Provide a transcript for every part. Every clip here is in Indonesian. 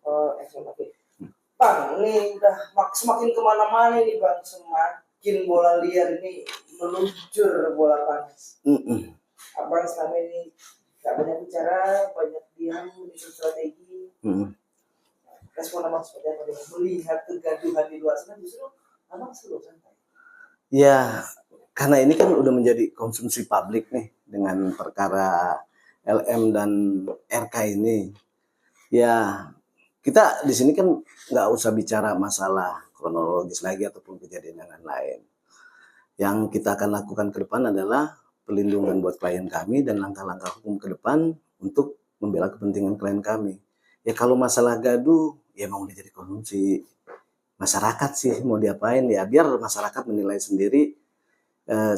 Oh, oke. Bang, ini udah semakin kemana-mana ini Bang, semakin bola liar ini meluncur bola panas. Abang selama ini gak banyak bicara, banyak diam, menyusun strategi. Respon abang seperti apa? Melihat kegaduhan di luar sana justru abang selalu santai. Ya, karena ini kan udah menjadi konsumsi publik nih dengan perkara LM dan RK ini. Ya, kita di sini kan nggak usah bicara masalah kronologis lagi ataupun kejadian yang lain. Yang kita akan lakukan ke depan adalah perlindungan buat klien kami dan langkah-langkah hukum ke depan untuk membela kepentingan klien kami. Ya kalau masalah gaduh, ya mau jadi konsumsi masyarakat sih, mau diapain ya biar masyarakat menilai sendiri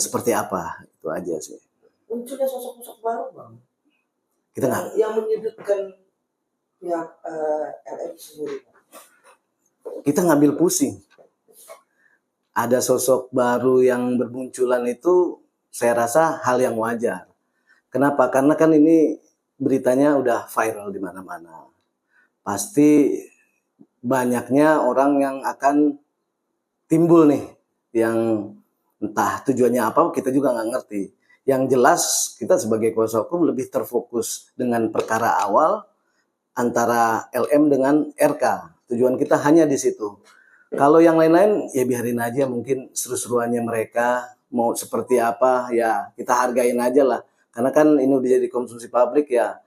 seperti apa, itu aja sih. Munculnya sosok-sosok baru Bang, kita nggak yang menyudutkan pihak LM sendiri. Kita ngambil pusing. Ada sosok baru yang bermunculan itu saya rasa hal yang wajar. Kenapa? Karena kan ini beritanya udah viral di mana-mana. Pasti banyaknya orang yang akan timbul nih, yang entah tujuannya apa kita juga nggak ngerti. Yang jelas kita sebagai kuasa hukum lebih terfokus dengan perkara awal antara LM dengan RK. Tujuan kita hanya di situ. Kalau yang lain-lain ya biarin aja, mungkin seru-seruannya mereka mau seperti apa ya kita hargain aja lah. Karena kan ini udah jadi konsumsi publik ya.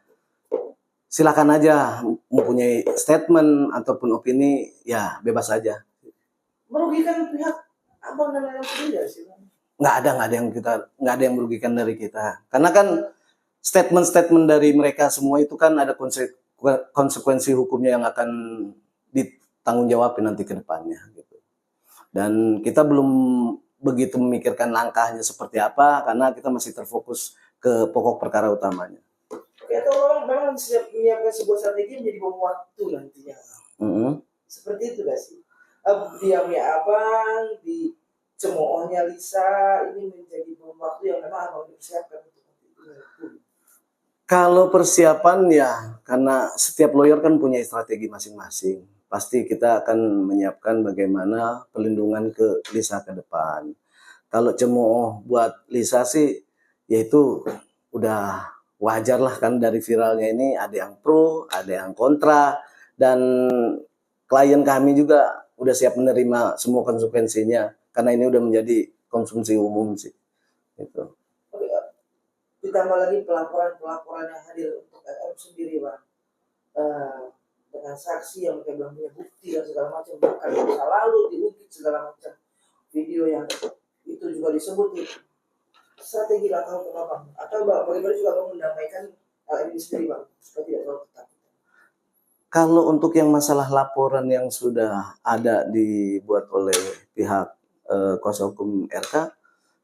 Silakan aja mempunyai statement ataupun opini ya bebas aja. Merugikan pihak abang dan LM sendiri sih Bang? Nggak ada yang merugikan dari kita. Karena kan statement-statement dari mereka semua itu kan ada konsekuensi hukumnya yang akan ditanggung jawabin nanti ke depannya gitu. Dan kita belum begitu memikirkan langkahnya seperti apa karena kita masih terfokus ke pokok perkara utamanya. Oke, atau memang siap menyiapkan sebuah strategi menjadi bom waktu nantinya. Seperti itu gak sih? Diamnya abang, dicemoohnya Lisa, ini menjadi bom waktu yang memang abang dipersiapkan untuk itu. Kalau persiapan ya, karena setiap lawyer kan punya strategi masing-masing. Pasti kita akan menyiapkan bagaimana perlindungan ke Lisa ke depan. Kalau cemooh buat Lisa sih, yaitu udah wajar lah kan dari viralnya ini ada yang pro, ada yang kontra, dan klien kami juga udah siap menerima semua konsekuensinya karena ini udah menjadi konsumsi umum sih. Gitu. Oke, ditambah lagi pelaporan yang hadir untuk LM sendiri Bang, dengan saksi yang mereka belum punya bukti dan segala macam, bahkan masa lalu diungkit segala macam, video yang itu juga disebut nih. Strategi langkah untuk apa? Atau bagaimana juga Bang mendamaikan LM sendiri Bang supaya tidak terlalu ketat? Kalau untuk yang masalah laporan yang sudah ada dibuat oleh pihak kuasa hukum RK,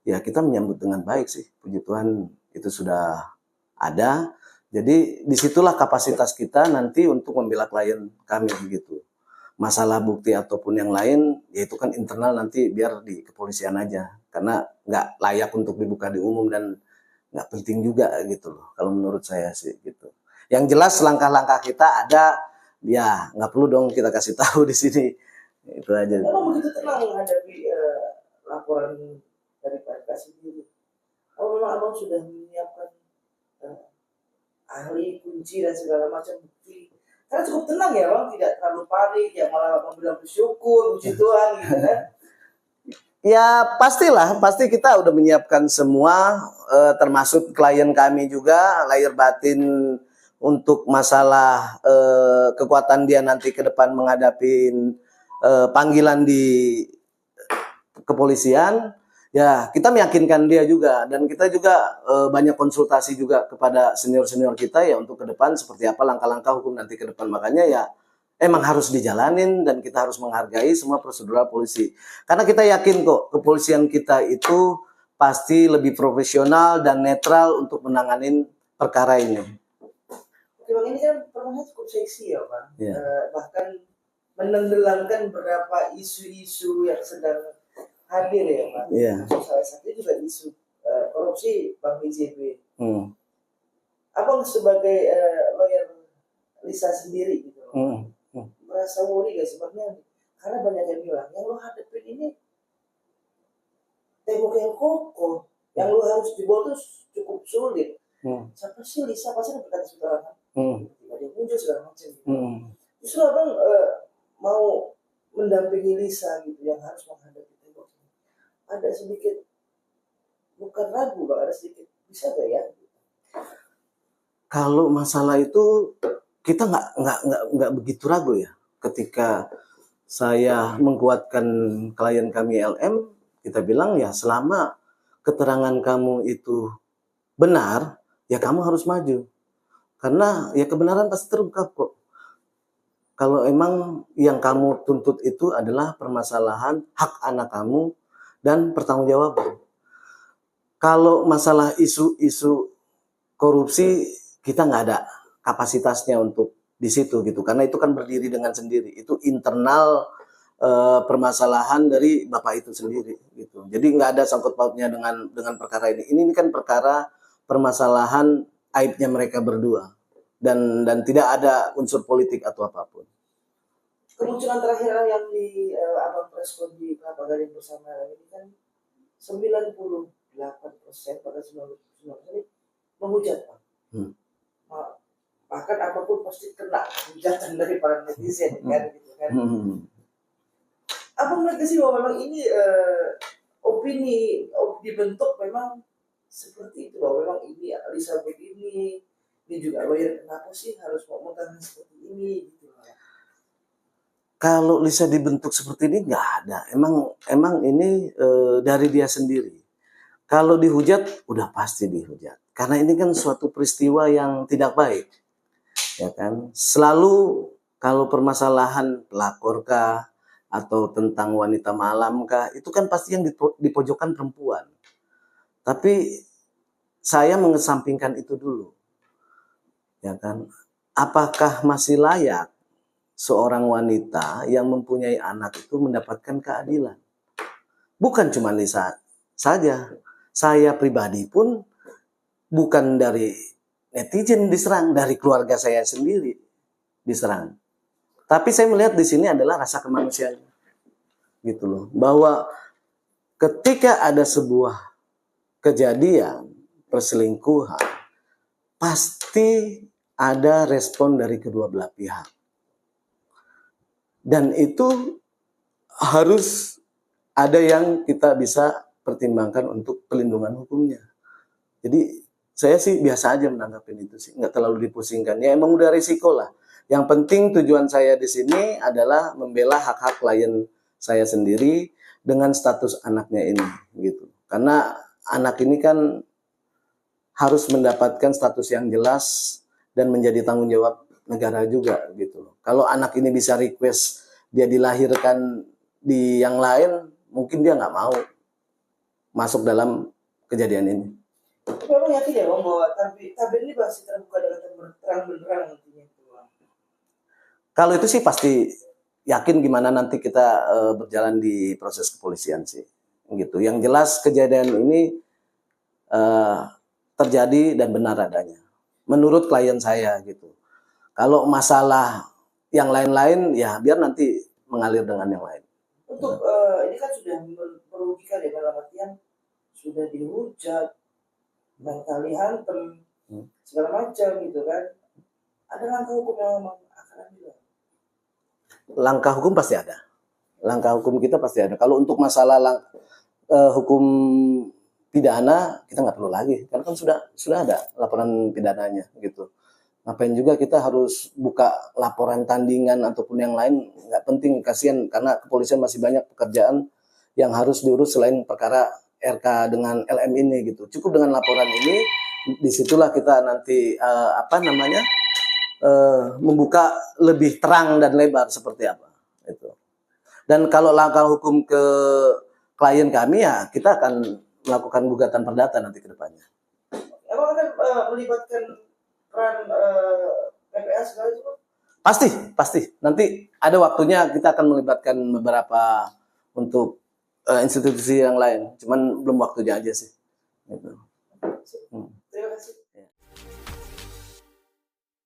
ya kita menyambut dengan baik sih. Puji Tuhan itu sudah ada. Jadi disitulah kapasitas kita nanti untuk membela klien kami begitu. Masalah bukti ataupun yang lain, ya itu kan internal nanti biar di kepolisian aja. Karena nggak layak untuk dibuka di umum dan nggak penting juga gitu loh. Kalau menurut saya sih gitu. Yang jelas langkah-langkah kita ada. Ya, nggak perlu dong kita kasih tahu di sini. Itu aja. Emang begitu tenang menghadapi laporan dari PK sendiri? Kalau memang abang sudah menyiapkan ahli, kunci dan segala macam bukti, karena cukup tenang ya bang, tidak terlalu panik, ya malah abang bilang bersyukur, puji Tuhan gitu kan? Ya pastilah, pasti kita udah menyiapkan semua, termasuk klien kami juga, lahir batin untuk masalah kekuatan dia nanti ke depan menghadapi panggilan di kepolisian. Ya kita meyakinkan dia juga, dan kita juga banyak konsultasi juga kepada senior-senior kita ya untuk ke depan seperti apa langkah-langkah hukum nanti ke depan. Makanya ya emang harus dijalanin dan kita harus menghargai semua prosedural polisi. Karena kita yakin kok kepolisian kita itu pasti lebih profesional dan netral untuk menanganin perkara ini. Oke bang, ini kan permasalahan cukup seksi ya bang, bahkan menenggelamkan beberapa isu-isu yang sedang hadir ya bang. Salah satunya juga isu korupsi Bang BJB. Abang sebagai lawyer Lisa sendiri gitu, merasa worry gak sebenarnya? Karena banyak yang bilang yang lo hadapin ini tembok yang kokoh, yang lo harus dibawa tuh cukup sulit. Siapa sih Lisa pasti berkata sembarangan. Tiba dia muncul segala macam. Justru abang mau mendampingi Lisa gitu yang harus menghadapi tembok ini. Ada sedikit bukan ragu, Bang, ada sedikit bisa gak ya? Kalau masalah itu kita nggak begitu ragu ya. Ketika saya mengkuatkan klien kami LM, kita bilang ya selama keterangan kamu itu benar, ya kamu harus maju. Karena ya kebenaran pasti terungkap kok. Kalau emang yang kamu tuntut itu adalah permasalahan hak anak kamu dan pertanggungjawaban. Kalau masalah isu-isu korupsi, kita nggak ada kapasitasnya untuk di situ gitu. Karena itu kan berdiri dengan sendiri. Itu internal permasalahan dari bapak itu sendiri gitu. Jadi nggak ada sangkut pautnya dengan perkara ini. Ini kan perkara permasalahan aibnya mereka berdua dan tidak ada unsur politik atau apapun. Kemunculan terakhir yang di abang preskon di Kelapa Gading bersama ini kan 98% pada 99% menghujat, Pak. Bahkan apapun pasti kena hujatan dari para netizen kan gitu kan. Abang melihat sih bahwa memang ini opini dibentuk memang seperti itu, bahwa memang ini Lisa begini, ini juga lawyer, kenapa sih harus ngomongkan seperti ini gitu. Kalau Lisa dibentuk seperti ini nggak ada. Emang ini dari dia sendiri. Kalau dihujat, udah pasti dihujat. Karena ini kan suatu peristiwa yang tidak baik, ya kan. Selalu kalau permasalahan pelaporkah atau tentang wanita malamkah, itu kan pasti yang dipojokkan perempuan. Tapi saya mengesampingkan itu dulu, ya kan. Apakah masih layak seorang wanita yang mempunyai anak itu mendapatkan keadilan? Bukan cuma Lisa saja. Saya pribadi pun bukan dari netizen diserang, dari keluarga saya sendiri diserang. Tapi saya melihat di sini adalah rasa kemanusiaan. Gitu loh. Bahwa ketika ada sebuah kejadian perselingkuhan, pasti ada respon dari kedua belah pihak. Dan itu harus ada yang kita bisa pertimbangkan untuk pelindungan hukumnya. Jadi saya sih biasa aja menanggapin itu sih, nggak terlalu dipusingkan. Ya emang udah risiko lah. Yang penting tujuan saya di sini adalah membela hak-hak klien saya sendiri dengan status anaknya ini, gitu. Karena anak ini kan harus mendapatkan status yang jelas dan menjadi tanggung jawab negara juga, gitu. Kalau anak ini bisa request dia dilahirkan di yang lain, mungkin dia nggak mau masuk dalam kejadian ini. Tapi memang yakin ya Bang bahwa tabir ini pasti terbuka dengan terang benderang nantinya. Kalau itu sih pasti yakin, gimana nanti kita berjalan di proses kepolisian sih, gitu. Yang jelas kejadian ini terjadi dan benar adanya, menurut klien saya gitu. Kalau masalah yang lain-lain ya biar nanti mengalir dengan yang lain. Untuk ini kan sudah merugikan ya, dalam artian sudah dihujat, mentali hantem, segala macam gitu kan. Ada langkah hukum yang memang akan ambil? Langkah hukum pasti ada. Langkah hukum kita pasti ada. Kalau untuk masalah hukum pidana kita nggak perlu lagi, karena kan sudah ada laporan pidananya gitu. Ngapain juga kita harus buka laporan tandingan ataupun yang lain, nggak penting, kasihan, karena kepolisian masih banyak pekerjaan yang harus diurus selain perkara RK dengan LM ini gitu. Cukup dengan laporan ini, disitulah kita nanti membuka lebih terang dan lebar seperti apa itu. Dan kalau langkah hukum ke klien kami ya kita akan melakukan gugatan perdata nanti ke depannya. Emang akan melibatkan peran PPA segala itu? Pasti. Nanti ada waktunya kita akan melibatkan beberapa untuk institusi yang lain. Cuman belum waktunya aja sih. Gitu.